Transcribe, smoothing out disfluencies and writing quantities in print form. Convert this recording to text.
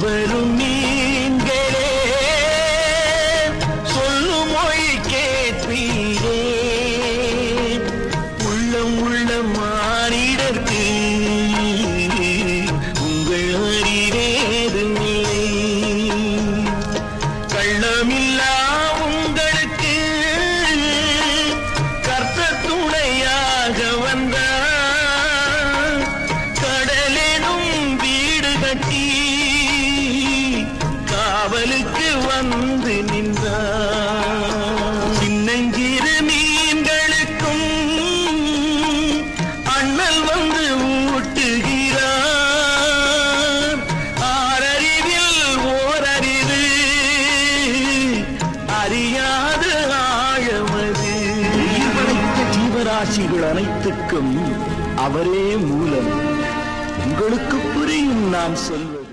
வரும் நீங்களே சொல்லும் மொழி கேட்பீரே உள்ளம் உள்ள மானிடர்க்கு உங்கள் அறிவேதும் இல்லை கள்ளமில்லா உங்களுக்கு கர்த்தர் துணையாக வந்தார் கடலினும் வீடு கட்டி காவலுக்கு வந்து நின்றார் சின்னஞ்சிறு மீன்களுக்கும் அண்ணல் வந்து ஊட்டுகிறார் ஆறறிவில் ஓரறிவு அறியாத ஆழமது படைத்த ஜீவராசிகள் அனைத்துக்கும் அவரே மூலம் உங்களுக்கு புரியும் நான் சொல்வது